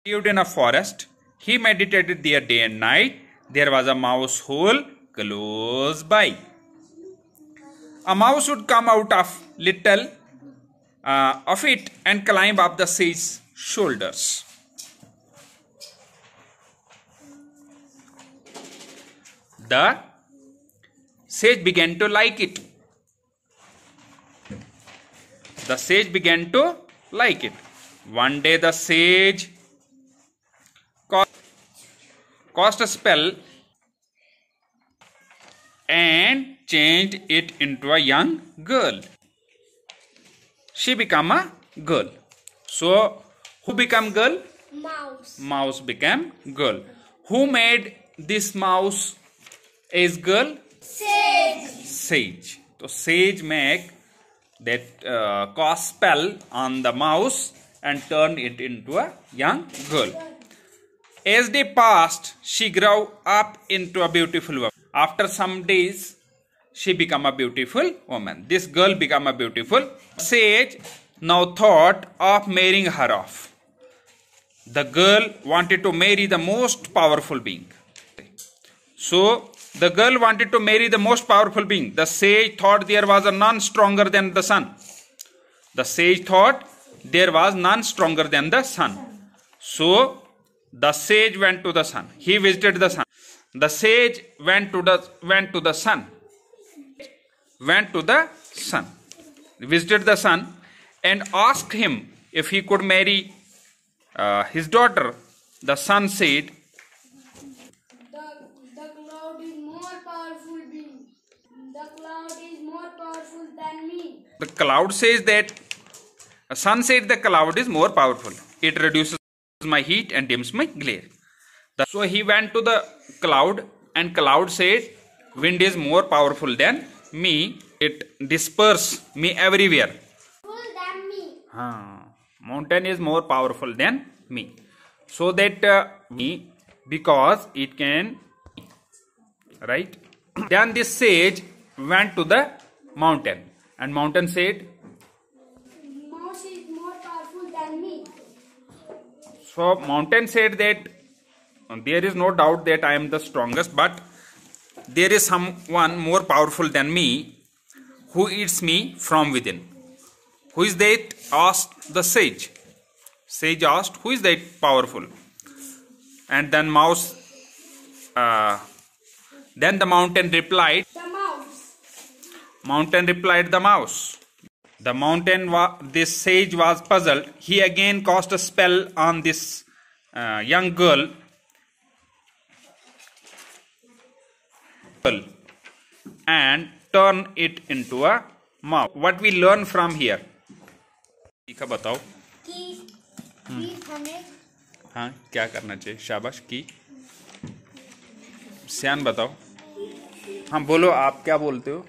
Lived in a forest. He meditated there day and night. There was a mouse hole close by. A mouse would come out of little of it and climb up the sage's shoulders. The sage began to like it. The sage began to like it. One day the sage cast a spell and changed it into a young girl. She became a girl. So, who became girl? Mouse. Mouse became girl. Who made this mouse as girl? Sage. Sage. So, sage make that cast spell on the mouse and turn it into a young girl. As they passed, she grew up into a beautiful woman. After some days, she became a beautiful woman. This girl became a beautiful. Sage now thought of marrying her off. The girl wanted to marry the most powerful being. So, the girl wanted to marry the most powerful being. The sage thought there was none stronger than the sun. The sage thought there was none stronger than the sun. So, the sage went to the sun. He visited the sun. The sage went to the sun. Went to the sun. Visited the sun and asked him if he could marry his daughter. The sun said, The cloud is more powerful being. The cloud is more powerful than me. the cloud says that, the sun said the cloud is more powerful. It reduces my heat and dims my glare. So he went to the cloud and cloud said, wind is more powerful than me. It disperses me everywhere. Than me. Mountain is more powerful than me. So that me, because it can, right? Then this sage went to the mountain and mountain said, Mouse is more powerful than me. so mountain said that there is no doubt that I am the strongest, but there is someone more powerful than me who eats me from within. Who is that? Asked the sage. Sage asked, who is that powerful? And then then the mountain replied. The mouse. Mountain replied the mouse. The mountain, this sage was puzzled. He again cast a spell on this young girl. And turn it into a mouse. What we learn from here? ठीक है बताओ. कि हमें हाँ क्या करना चाहिए? शाबाश की. सियान बताओ. हाँ बोलो आप क्या बोलते हो?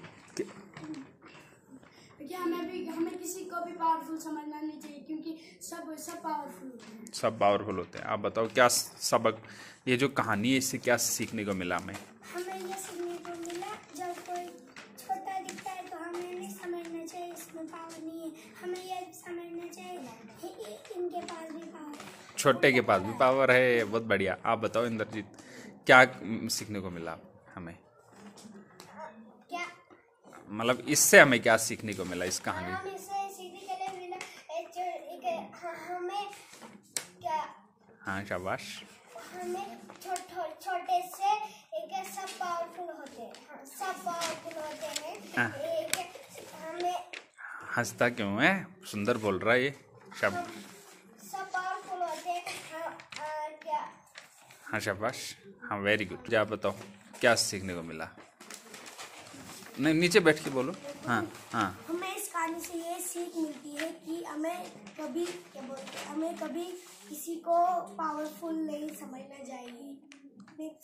हमें किसी को भी पावरफुल समझना नहीं चाहिए क्योंकि सब पावरफुल होते हैं. सब पावरफुल होते हैं. आप बताओ क्या सबक, ये जो कहानी है इससे क्या सीखने को मिला हमें? हमें ये सीखने को मिला जब कोई छोटा दिखता है तो हमें नहीं समझना चाहिए इसमें पावर नहीं है. हमें ये समझना चाहिए इनके पास भी पावर है. छोटे के पास भी पावर है. बहुत बढ़िया. आप बताओ इंद्रजीत क्या सीखने को मिला हमें? क्या मतलब इससे हमें क्या सीखने को मिला इस कहानी? हमें इससे सीखने के लिए मिला हमें क्या. हाँ शाबाश. हमें छोटे से एक सब पावरफुल होते हैं. सब पावरफुल होते हैं. हमें हंसता क्यों है? सुंदर बोल रहा है ये शब्द. सब पावरफुल होते हैं. क्या. हाँ शाबाश. हाँ वेरी गुड. आप बताओ क्या सीखने को मिला? नहीं नीचे बैठ के बोलो. हाँ हाँ. हमें इस कहानी से ये सीख मिलती है कि हमें कभी किसी को पावरफुल नहीं समझना चाहिए.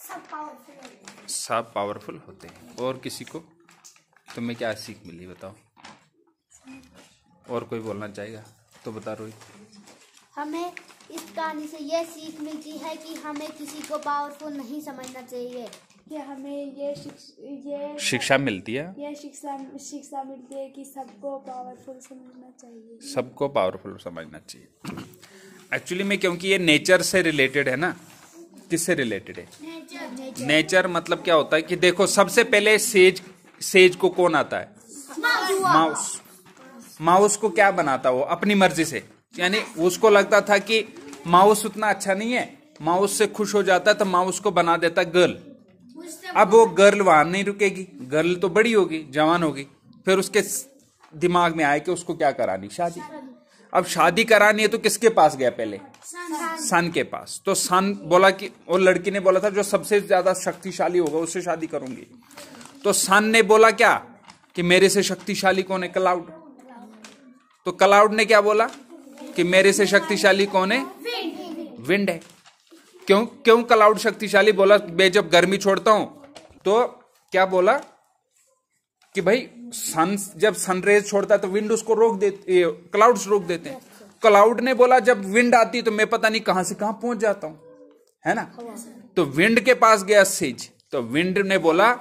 सब पावरफुल होते हैं. सब पावरफुल होते हैं. और किसी को तुम्हें क्या सीख मिली बताओ? और कोई बोलना चाहेगा तो बता रोहित. हमें इस कहानी से यह सीख मिलती है कि हमें किसी को पावरफुल नहीं समझना चाहिए. कि हमें ये शिक्षा मिलती है. ये शिक्षा मिलती है कि सबको पावरफुल समझना चाहिए. सबको पावरफुल समझना चाहिए. एक्चुअली में क्योंकि ये नेचर से रिलेटेड है ना। किससे रिलेटेड है? नेचर मतलब क्या होता है कि देखो, सबसे पहले सेज को कौन आता है? माउस। माउस को क्या बनाता वो? अपनी मर्जी से। यानी उसको लगता था कि माउस उतना अच्छा नहीं है, माउस से खुश हो जाता तो माउस को बना देता गर्ल। अब वो गर्ल वहां नहीं रुकेगी, गर्ल तो बड़ी होगी, जवान होगी। फिर उसके दिमाग में आया कि उसको क्या करानी? शादी। अब शादी करानी है तो किसके पास गया? पहले सन के पास। तो सन बोला कि, वो लड़की ने बोला था जो सबसे ज्यादा शक्तिशाली होगा उससे शादी करूंगी। तो सन ने बोला क्या कि मेरे से शक्तिशाली कौन है? क्लाउड। तो क्लाउड ने क्या बोला कि मेरे से शक्तिशाली कौन है? विंड है। क्यों क्लाउड शक्तिशाली बोला? मैं जब गर्मी छोड़ता हूं तो क्या बोला कि भाई सन जब सनरेज छोड़ता है तो विंड उसको रोक देते, क्लाउड्स रोक देते हैं। क्लाउड ने बोला जब विंड आती तो मैं पता नहीं कहां से कहां पहुंच जाता हूं, है ना। तो विंड के पास गया सेज। तो विंड ने बोला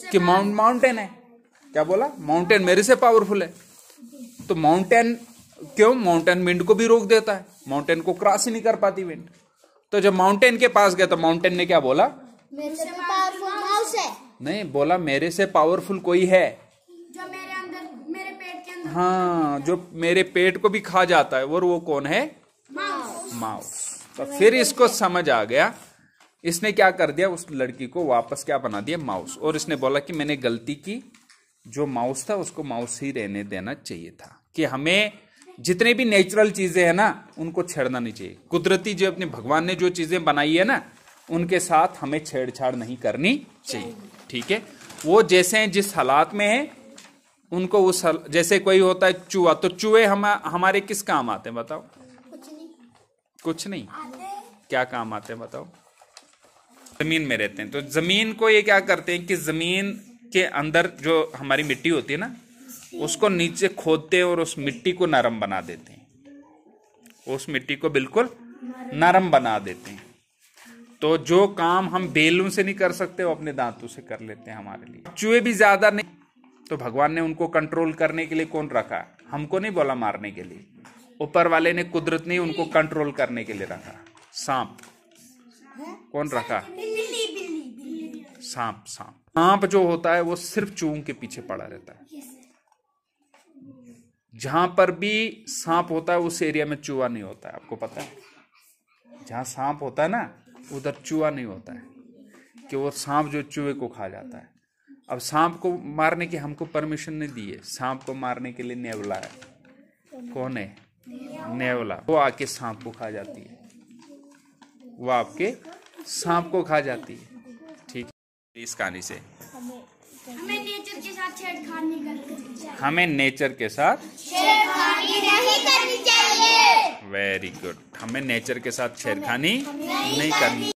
कि माउंटेन है। क्या बोला? माउंटेन मेरे से पावरफुल है। तो माउंटेन क्यों? माउंटेन विंड को भी रोक देता है, माउंटेन को क्रॉस ही नहीं कर पाती विंड। तो जब माउंटेन के पास गया तो माउंटेन ने क्या बोला? मेरे से पावरफुल माउस है। नहीं बोला, मेरे से पावरफुल कोई है जो मेरे अंदर, मेरे पेट के अंदर, हाँ, जो मेरे पेट को भी खा जाता है। और वो कौन है? माउस। तो फिर इसको समझ आ गया, इसने क्या कर दिया, उस लड़की को वापस क्या बना दिया? माउस। और इसने बोला कि मैंने गलती की, जो माउस था उसको माउस ही रहने देना चाहिए था। कि हमें जितने भी नेचुरल चीजें हैं ना उनको छेड़ना नहीं चाहिए। कुदरती जो अपने भगवान ने जो चीजें बनाई है ना उनके साथ हमें छेड़छाड़ नहीं करनी चाहिए। ठीक है, वो जैसे जिस हालात में है उनको उस जैसे कोई होता है चूहा, तो चूहे हमारे किस काम आते हैं बताओ? कुछ नहीं। क्या काम आते हैं बताओ? जमीन में रहते हैं। तो जमीन को ये क्या करते हैं कि जमीन के अंदर जो हमारी मिट्टी होती है ना उसको नीचे खोदते हैं और उस मिट्टी को नरम बना देते हैं। उस मिट्टी को बिल्कुल नरम बना देते हैं। तो जो काम हम बेलून से नहीं कर सकते वो अपने दांतों से कर लेते हैं हमारे लिए। चूहे भी ज्यादा नहीं, तो भगवान ने उनको कंट्रोल करने के लिए कौन रखा? हमको नहीं बोला मारने के लिए, ऊपर वाले ने, कुदरत ने उनको कंट्रोल करने के लिए रखा। सांप कौन रखा? सांप जो होता है वो सिर्फ चूहों के पीछे पड़ा रहता है। जहां पर भी सांप होता है उस एरिया में चूहा नहीं होता है, आपको पता है। जहां सांप होता है ना उधर चूहा नहीं होता है, कि वो सांप जो चूहे को खा जाता है। अब सांप को मारने की हमको परमिशन नहीं दी है। सांप को मारने के लिए नेवला है। कौन है? नेवला। वो आके सांप को खा जाती है, वो आपके सांप को खा जाती है। ठीक है, इस कहानी से हमें नेचर के साथ छेड़खानी नहीं करनी चाहिए। हमें नेचर के साथ छेड़खानी नहीं करनी चाहिए। Very good. हमें नेचर के साथ छेड़खानी नहीं करनी।